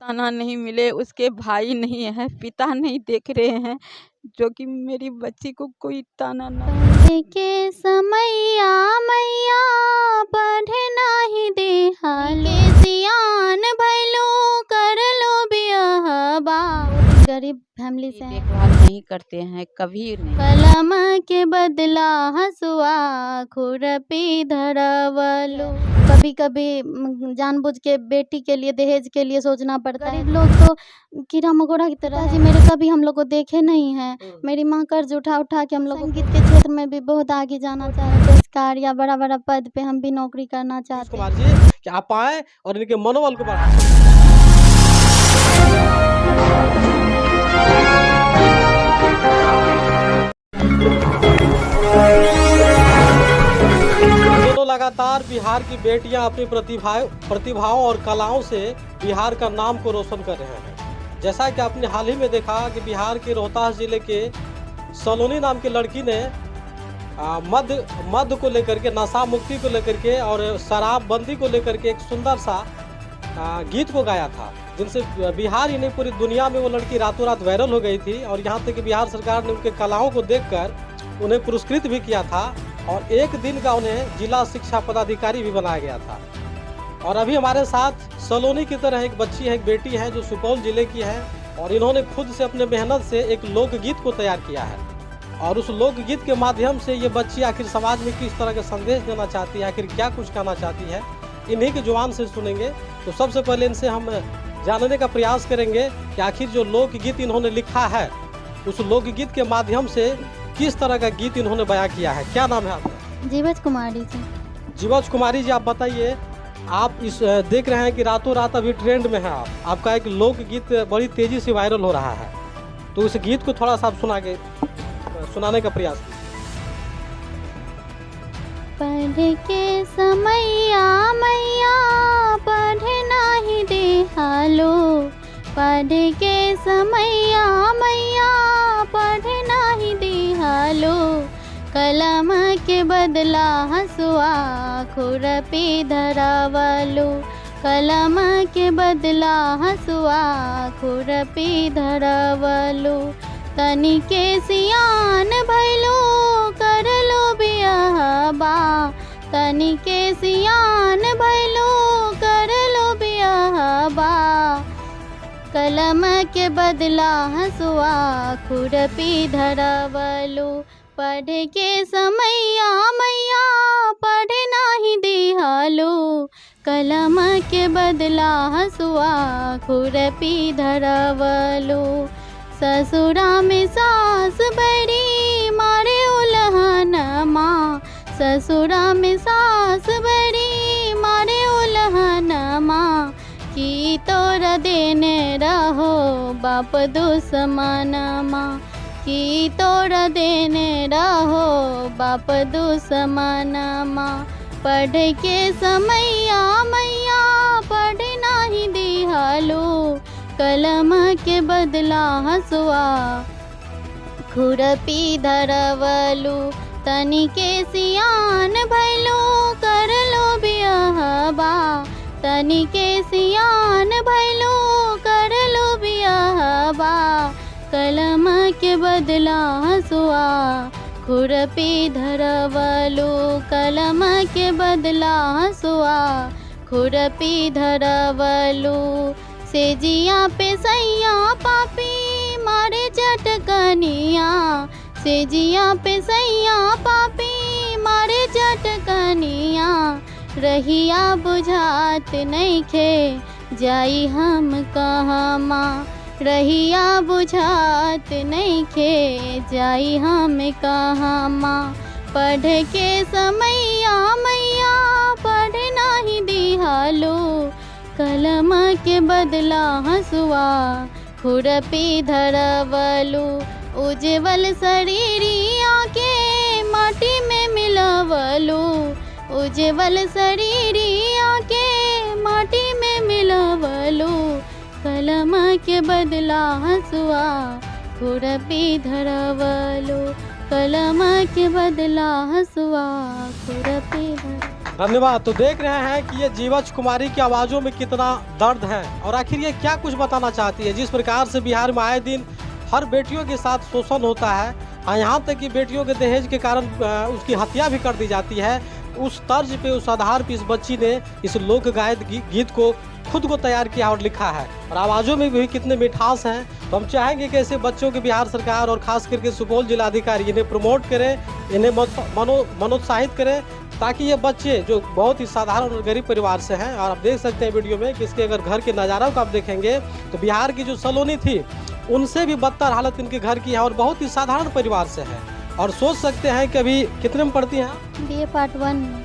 ताना नहीं मिले, उसके भाई नहीं है, पिता नहीं देख रहे हैं, जो कि मेरी बच्ची को कोई ताना ना। पढ़े के समैया मैया पढ़े नाही देहालो के सियान भैलो कर लो बियाहबा। गरीब फैमिली से हैं। देखभाल नहीं करते हैं, कभी नहीं। कलम के बदला हसुआ खुरपी धरवलो। कभी कभी जानबूझ के बेटी के लिए दहेज के लिए सोचना पड़ता है। लोग तो कीड़ा मकोड़ा की तरह जी मेरे कभी हम लोग को देखे नहीं है। मेरी माँ कर्ज उठा उठा के हम लोग संगीत के क्षेत्र में भी बहुत आगे जाना चाहते हैं। पुरस्कार या बड़ा बड़ा पद पे हम भी नौकरी करना चाहते हैं। कुमार जी कि आप आए और इनके मनोबल को बढ़ाएं। दोनों लगातार बिहार की बेटियां अपनी प्रतिभाओं और कलाओं से बिहार का नाम को रोशन कर रहे हैं। जैसा कि आपने हाल ही में देखा कि बिहार के रोहतास जिले के सलोनी नाम की लड़की ने मद को लेकर के, नशा मुक्ति को लेकर के और शराबबंदी को लेकर के एक सुंदर सा गीत को गाया था, जिनसे बिहार ही नहीं पूरी दुनिया में वो लड़की रातों रात वायरल हो गई थी। और यहाँ तक कि बिहार सरकार ने उनके कलाओं को देखकर उन्हें पुरस्कृत भी किया था और एक दिन का उन्हें जिला शिक्षा पदाधिकारी भी बनाया गया था। और अभी हमारे साथ सलोनी की तरह एक बच्ची है, एक बेटी है जो सुपौल जिले की है और इन्होंने खुद से अपने मेहनत से एक लोकगीत को तैयार किया है। और उस लोकगीत के माध्यम से ये बच्ची आखिर समाज में किस तरह का संदेश देना चाहती है, आखिर क्या कुछ कहना चाहती है, इन्हीं की जुबान से सुनेंगे। तो सबसे पहले इनसे हम जानने का प्रयास करेंगे कि आखिर जो लोकगीत इन्होंने लिखा है उस लोकगीत के माध्यम से किस तरह का गीत इन्होंने बयां किया है। क्या नाम है आपका? जीवज कुमारी जी। जीवज कुमारी जी, आप बताइए, आप इस देख रहे हैं कि रातों रात अभी ट्रेंड में है आपका एक लोकगीत बड़ी तेजी से वायरल हो रहा है, तो इस गीत को थोड़ा सा आप सुनाने का प्रयास कीजिए। पढ़े के समैया मैया पढ़े नाही देहालो। पढ़े के समैया मैया पढ़े नाही देहालो। कलम के बदला हसुआ खुरपी धरावलो। कलम के बदला हसुआ खुरपी धरावलो। तनी के सियान भैलो कर लो बियाहबा। तनी के सियान भैलो कर लो बियाहबा। कलम के बदला हसुआ खुरपी धरावलो। पढ़े के समैया मैया पढ़े नाही देहालो। कलम के बदला हसुआ खुरपी धरावलो। ससुरा में सास बड़ी मारे उल्हनमा। ससुरा में सास बड़ी मारे उल्हनमा। की तोरा देने रहो बाप दुश्मनमा। की तोरा देने रहो बाप दुश्मनमा। पढ़ के समैया मैया पढ़े नाही देहालो। कलम के बदला हसुआ खुरपी धरवलो। तनी के सियान भैलो कर लो बियाहबा। तनी के सियान भैलो कर लो बियाहबा। कलम के बदला हसुआ खुरपी धरवलो। कलम के बदला हसुआ खुरपी धरवलो। सेजिया पे सैया पापी मारे चटकनिया। सेजिया पे सैया पापी मारे चटकनिया। रहिया बुझात नइखे जाई हम कहमा। रहिया बुझात नइखे जाई हम कहमा। पढ़ के समैया मैया पढ़ नाही देहालो। कलम के बदला हसुआ खुरपी धरवलो। उज्जवल शरीरिया के माटी में मिलवलो। उज्जवल शरीरिया के माटी में मिलवलो। कलम के बदला हसुआ खुरपी धरवलो। कलम के बदला हसुआ खुरपी धरा। धन्यवाद। तो देख रहे हैं कि ये जीवछ कुमारी की आवाज़ों में कितना दर्द है और आखिर ये क्या कुछ बताना चाहती है। जिस प्रकार से बिहार में आए दिन हर बेटियों के साथ शोषण होता है, यहाँ तक कि बेटियों के दहेज के कारण उसकी हत्या भी कर दी जाती है, उस तर्ज पे, उस आधार पे इस बच्ची ने इस लोक गायक गीत को खुद को तैयार किया और लिखा है और आवाज़ों में भी कितने मिठास हैं। तो हम चाहेंगे कि ऐसे बच्चों के बिहार सरकार और खास करके सुपौल जिलाधिकारी इन्हें प्रमोट करें, इन्हें मनोत्साहित करें, ताकि ये बच्चे जो बहुत ही साधारण और गरीब परिवार से हैं, और आप देख सकते हैं वीडियो में कि इसके अगर घर के नज़ारों को आप देखेंगे तो बिहार की जो सलोनी थी उनसे भी बदतर हालत इनके घर की है और बहुत ही साधारण परिवार से है। और सोच सकते हैं कि अभी कितने में पढ़ती हैं? BA पार्ट 1 में।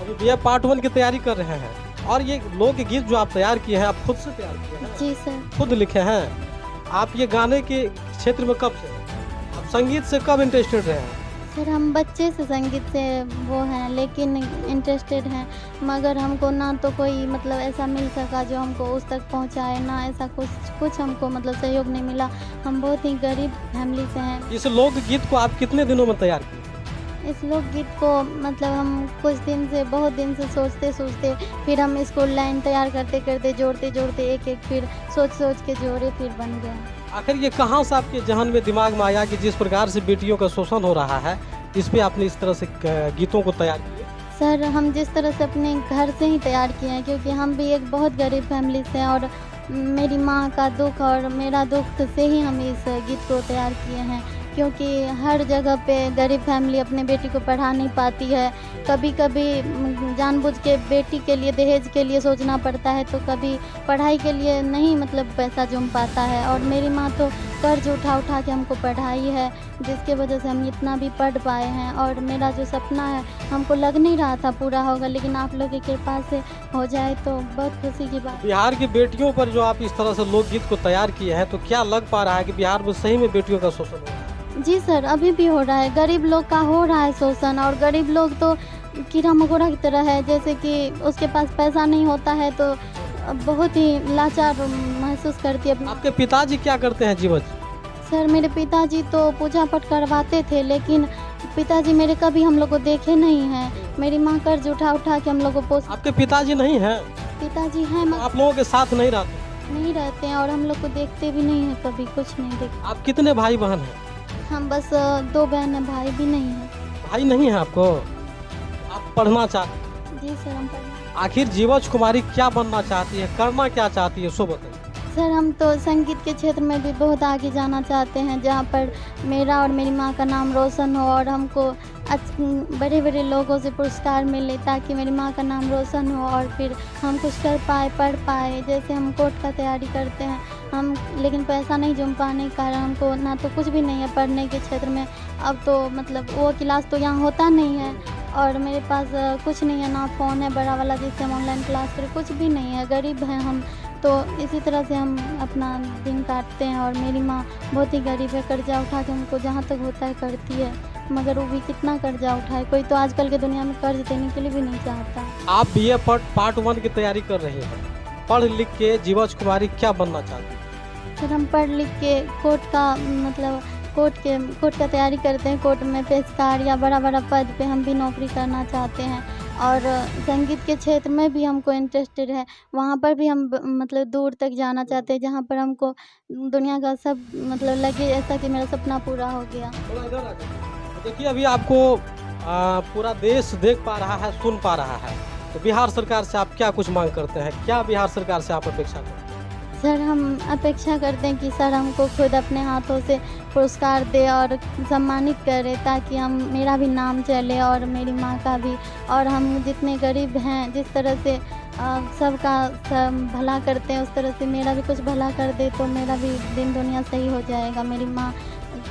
अभी BA पार्ट 1 की तैयारी कर रहे हैं। और ये लोकगीत जो आप तैयार किए हैं, आप खुद से तैयार किए हैं? जी सर। खुद लिखे हैं। आप ये गाने के क्षेत्र में कब से, आप संगीत से कब इंटरेस्टेड रहे हैं? सर हम बच्चे से संगीत से वो हैं, लेकिन इंटरेस्टेड हैं, मगर हमको ना तो कोई मतलब ऐसा मिल सका जो हमको उस तक पहुंचाए, ना ऐसा कुछ हमको मतलब सहयोग नहीं मिला। हम बहुत ही गरीब फैमिली से हैं। इस लोकगीत को आप कितने दिनों में तैयार किए? इस लोकगीत को मतलब हम कुछ दिन से, बहुत दिन से सोचते फिर हम इसको लाइन तैयार करते जोड़ते एक फिर सोच के जोड़े, फिर बन गया। आखिर ये कहाँ से आपके जहन में, दिमाग में आया कि जिस प्रकार से बेटियों का शोषण हो रहा है, इस पे आपने इस तरह से गीतों को तैयार किया? सर हम जिस तरह से अपने घर से ही तैयार किए हैं, क्योंकि हम भी एक बहुत गरीब फैमिली से हैं और मेरी माँ का दुख और मेरा दुख से ही हम इस गीत को तैयार किए हैं। क्योंकि हर जगह पे गरीब फैमिली अपने बेटी को पढ़ा नहीं पाती है, कभी जानबूझ के बेटी के लिए दहेज के लिए सोचना पड़ता है, तो कभी पढ़ाई के लिए नहीं मतलब पैसा जुम पाता है। और मेरी माँ तो कर्ज उठा के हमको पढ़ाई है, जिसके वजह से हम इतना भी पढ़ पाए हैं। और मेरा जो सपना है हमको लग नहीं रहा था पूरा होगा, लेकिन आप लोगों की कृपा से हो जाए तो बहुत खुशी की बात। बिहार की बेटियों पर जो आप इस तरह से लोकगीत को तैयार किए हैं, तो क्या लग पा रहा है कि बिहार में सही में बेटियों का शोषण हो रहा है? जी सर, अभी भी हो रहा है, गरीब लोग का हो रहा है शोषण। और गरीब लोग तो कीड़ा मकोड़ा की तरह है, जैसे कि उसके पास पैसा नहीं होता है तो बहुत ही लाचार महसूस करती है। आपके पिताजी क्या करते हैं जीवछ? सर मेरे पिताजी तो पूजा पाठ करवाते थे, लेकिन पिताजी मेरे कभी हम लोग को देखे नहीं हैं। मेरी माँ कर्ज उठा के हम लोग को पोस। आपके पिताजी नहीं हैं? पिताजी हैं मगर आप लोगों के साथ नहीं रहते हैं और हम लोग को देखते भी नहीं है, कभी कुछ नहीं देखते। आप कितने भाई बहन हैं? हम बस 2 बहन हैं, भाई भी नहीं है। भाई नहीं है आपको? आप पढ़ना चाहते हैं? जी सर हम पढ़ना। आखिर जीवछ कुमारी क्या बनना चाहती है, करना क्या चाहती है, सो बताइए। सर हम तो संगीत के क्षेत्र में भी बहुत आगे जाना चाहते हैं, जहाँ पर मेरा और मेरी माँ का नाम रोशन हो और हमको बड़े लोगों से पुरस्कार मिले, ताकि मेरी माँ का नाम रोशन हो और फिर हम कुछ कर पाए, पढ़ पाए। जैसे हम कोर्ट का तैयारी करते हैं हम, लेकिन पैसा नहीं जुम पाने के कारण हमको ना तो कुछ भी नहीं है पढ़ने के क्षेत्र में। अब तो मतलब वो क्लास तो यहाँ होता नहीं है और मेरे पास कुछ नहीं है, ना फ़ोन है बड़ा वाला जिससे हम ऑनलाइन क्लास करें, कुछ भी नहीं है, गरीब हैं हम। तो इसी तरह से हम अपना दिन काटते हैं। और मेरी माँ बहुत ही गरीब है, कर्जा उठा के हमको जहाँ तक होता है करती है, मगर वो भी कितना कर्जा उठाए, कोई तो आजकल के दुनिया में कर्ज देने के लिए भी नहीं चाहता। आप BA पार्ट 1 की तैयारी कर रही हैं, पढ़ लिख के जीवछ कुमारी क्या बनना चाहती है? सर हम पढ़ लिख के कोर्ट का तैयारी करते हैं, कोर्ट में पेशकार या बड़ा पद पे हम भी नौकरी करना चाहते हैं। और संगीत के क्षेत्र में भी हमको इंटरेस्टेड है, वहाँ पर भी हम मतलब दूर तक जाना चाहते हैं, जहाँ पर हमको दुनिया का सब मतलब लगे ऐसा कि मेरा सपना पूरा हो गया। देखिए अभी आपको पूरा देश देख पा रहा है, सुन पा रहा है, तो बिहार सरकार से आप क्या कुछ मांग करते हैं, क्या बिहार सरकार से आप अपेक्षा करते हैं? सर हम अपेक्षा करते हैं कि सर हमको खुद अपने हाथों से पुरस्कार दे और सम्मानित करे, ताकि मेरा भी नाम चले और मेरी माँ का भी। और हम जितने गरीब हैं, जिस तरह से सबका भला करते हैं, उस तरह से मेरा भी कुछ भला कर दे तो मेरा भी दिन दुनिया सही हो जाएगा, मेरी माँ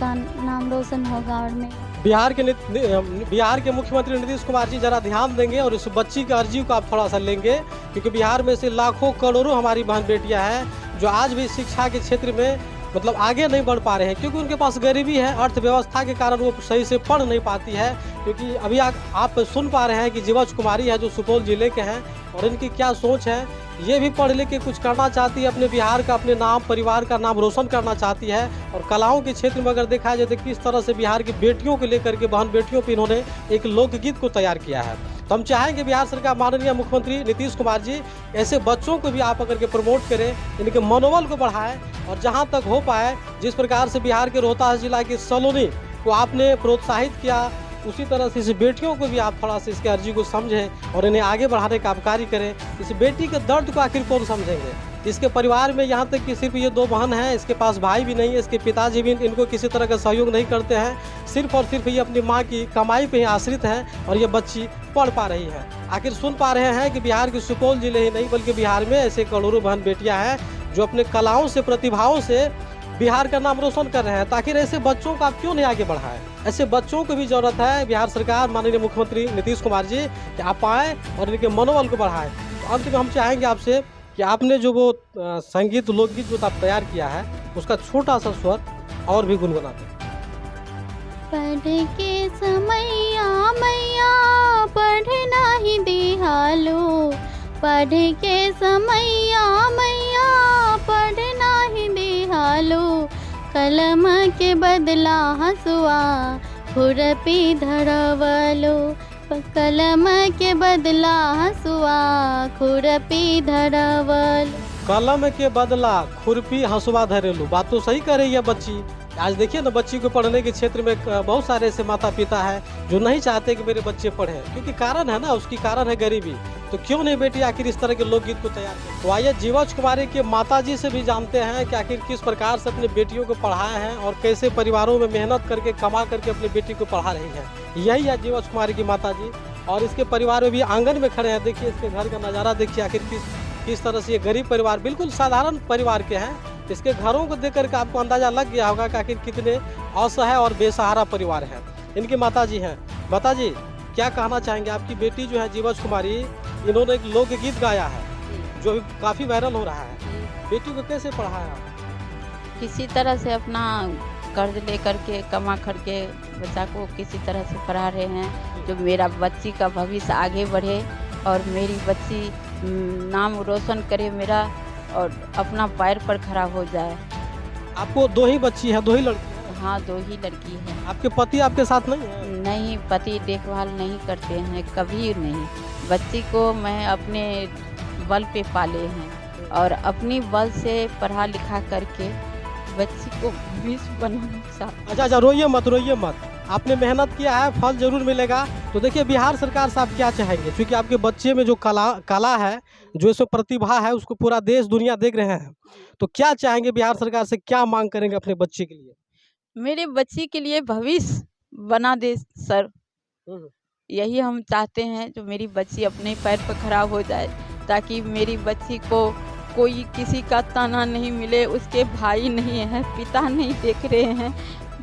का नाम रोशन होगा। और मैं बिहार के मुख्यमंत्री नीतीश कुमार जी जरा ध्यान देंगे और इस बच्ची की अर्जी को आप थोड़ा सा लेंगे, क्योंकि बिहार में से लाखों करोड़ों हमारी बहन बेटियां हैं जो आज भी शिक्षा के क्षेत्र में मतलब आगे नहीं बढ़ पा रहे हैं, क्योंकि उनके पास गरीबी है, अर्थव्यवस्था के कारण वो सही से पढ़ नहीं पाती है। क्योंकि अभी आप सुन पा रहे हैं कि जीवछ कुमारी है जो सुपौल जिले के हैं, और इनकी क्या सोच है ये भी पढ़ लिख के कुछ करना चाहती है, अपने बिहार का, अपने नाम, परिवार का नाम रोशन करना चाहती है। और कलाओं के क्षेत्र में अगर देखा जाए तो किस तरह से बिहार की बेटियों को लेकर के, बहन बेटियों पर इन्होंने एक लोकगीत को तैयार किया है। तो हम चाहेंगे बिहार सरकार, माननीय मुख्यमंत्री नीतीश कुमार जी, ऐसे बच्चों को भी आप अगर के प्रमोट करें, इनके मनोबल को बढ़ाएं और जहां तक हो पाए, जिस प्रकार से बिहार के रोहतास जिला की सलोनी को आपने प्रोत्साहित किया, उसी तरह से इस बेटियों को भी आप थोड़ा सा इसके अर्जी को समझें और इन्हें आगे बढ़ाने का आप कार्य करें। इस बेटी के दर्द को आखिर कौन समझेंगे? इसके परिवार में यहाँ तक कि सिर्फ ये 2 बहन हैं, इसके पास भाई भी नहीं है, इसके पिताजी भी इनको किसी तरह का सहयोग नहीं करते हैं। सिर्फ और सिर्फ ये अपनी माँ की कमाई पे ही आश्रित हैं और ये बच्ची पढ़ पा रही है। आखिर सुन पा रहे हैं कि बिहार के सुपौल जिले ही नहीं बल्कि बिहार में ऐसे करोड़ों बहन बेटियाँ हैं जो अपने कलाओं से, प्रतिभाओं से बिहार का नाम रोशन कर रहे हैं। ताकि ऐसे बच्चों को आप क्यों नहीं आगे बढ़ाएं? ऐसे बच्चों को भी जरूरत है। बिहार सरकार, माननीय मुख्यमंत्री नीतीश कुमार जी, कि आप आएँ और इनके मनोबल को बढ़ाएं। तो अंत में हम चाहेंगे आपसे कि आपने जो वो संगीत, लोकगीत जो आप तैयार किया है, उसका छोटा सा स्वर और भी गुनगुना दें। पढ़ के समैया मैया पढ़ना ही दिहालो, पढ़ के समैया मैया पढ़ना ही दिहालो, कलम के बदला हसुआ खुरपी धरवलो, कलम के बदला हसुआ खुरपी धरवलो। कलम के बदला खुरपी हंसुआ धरेलू। बात तो सही कह रही है बच्ची। आज देखिए ना, बच्ची को पढ़ने के क्षेत्र में बहुत सारे ऐसे माता पिता हैं जो नहीं चाहते कि मेरे बच्चे पढ़ें, क्योंकि कारण है ना, उसकी कारण है गरीबी। तो क्यों नहीं बेटी आखिर इस तरह के लोकगीत को तैयार करें? तो आइए जीवछ कुमारी के माता जी से भी जानते हैं कि आखिर किस प्रकार से अपनी बेटियों को पढ़ाए हैं और कैसे परिवारों में मेहनत करके, कमा करके अपनी बेटी को पढ़ा रही है। यही है जीवछ कुमारी की माता जी। और इसके परिवार में भी आंगन में खड़े हैं। देखिए इसके घर का नज़ारा देखिए, आखिर किस तरह से ये गरीब परिवार, बिल्कुल साधारण परिवार के हैं। इसके घरों को देख करके आपको अंदाजा लग गया होगा कि आखिर कितने असहाय और बेसहारा परिवार हैं। इनकी माता जी हैं। माता जी, क्या कहना चाहेंगे? आपकी बेटी जो है जीवछ कुमारी, इन्होंने एक लोकगीत गाया है जो अभी काफ़ी वायरल हो रहा है। बेटी को कैसे पढ़ाया? किसी तरह से अपना कर्ज लेकर के, कमा करके बच्चा को किसी तरह से पढ़ा रहे हैं, जो मेरा बच्ची का भविष्य आगे बढ़े और मेरी बच्ची नाम रोशन करे मेरा, और अपना पैर पर खड़ा हो जाए। आपको 2 ही बच्ची है, 2 ही लड़की है? हाँ, 2 ही लड़की है। आपके पति आपके साथ नहीं है? नहीं, पति देखभाल नहीं करते हैं, कभी नहीं। बच्ची को मैं अपने बल पे पाले हैं और अपनी बल से पढ़ा लिखा करके बच्ची को भविष्य बनाना चाहती। अच्छा, रोइए मत। आपने मेहनत किया है, फल जरूर मिलेगा। तो देखिए बिहार सरकार से आप क्या चाहेंगे? क्योंकि आपके बच्चे में जो कला है, जो इसमें प्रतिभा है, उसको पूरा देश दुनिया देख रहे हैं। तो क्या चाहेंगे बिहार सरकार से, क्या मांग करेंगे अपने बच्चे के लिए? मेरे बच्ची के लिए भविष्य बना दे सर, यही हम चाहते हैं। जो मेरी बच्ची अपने पैर पर खड़ा हो जाए, ताकि मेरी बच्ची को कोई किसी का ताना नहीं मिले, उसके भाई नहीं है, पिता नहीं देख रहे हैं,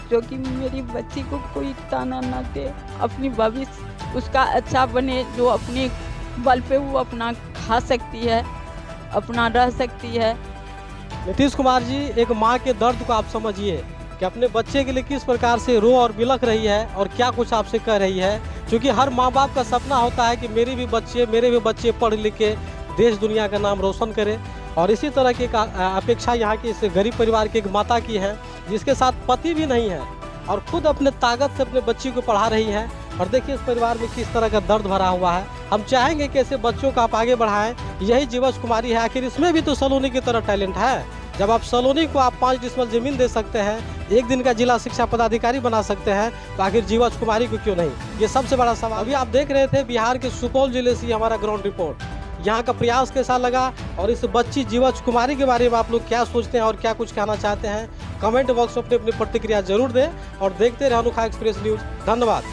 जो कि मेरी बच्ची को कोई ताना ना दे, अपनी भविष्य उसका अच्छा बने, जो अपने बल पे वो अपना खा सकती है, अपना रह सकती है। नीतीश कुमार जी, एक माँ के दर्द को आप समझिए कि अपने बच्चे के लिए किस प्रकार से रो और बिलख रही है और क्या कुछ आपसे कह रही है। क्योंकि हर माँ बाप का सपना होता है कि मेरे भी बच्चे पढ़ लिख के देश दुनिया का नाम रोशन करें। और इसी तरह की अपेक्षा यहाँ की इस गरीब परिवार की एक माता की है, जिसके साथ पति भी नहीं है और खुद अपने ताकत से अपने बच्ची को पढ़ा रही है। और देखिए इस परिवार में किस तरह का दर्द भरा हुआ है। हम चाहेंगे कि ऐसे बच्चों को आप आगे बढ़ाएं। यही जीवछ कुमारी है। आखिर इसमें भी तो सलोनी की तरह टैलेंट है। जब आप सलोनी को आप 5 डिसमिल जमीन दे सकते हैं, 1 दिन का जिला शिक्षा पदाधिकारी बना सकते हैं, तो आखिर जीवछ कुमारी को क्यों नहीं? ये सबसे बड़ा सवाल। अभी आप देख रहे थे बिहार के सुपौल जिले से हमारा ग्राउंड रिपोर्ट। यहाँ का प्रयास कैसा लगा और इस बच्ची जीवछ कुमारी के बारे में आप लोग क्या सोचते हैं और क्या कुछ कहना चाहते हैं, कमेंट बॉक्स में अपनी प्रतिक्रिया जरूर दें और देखते रहें अनोखा एक्सप्रेस न्यूज़। धन्यवाद।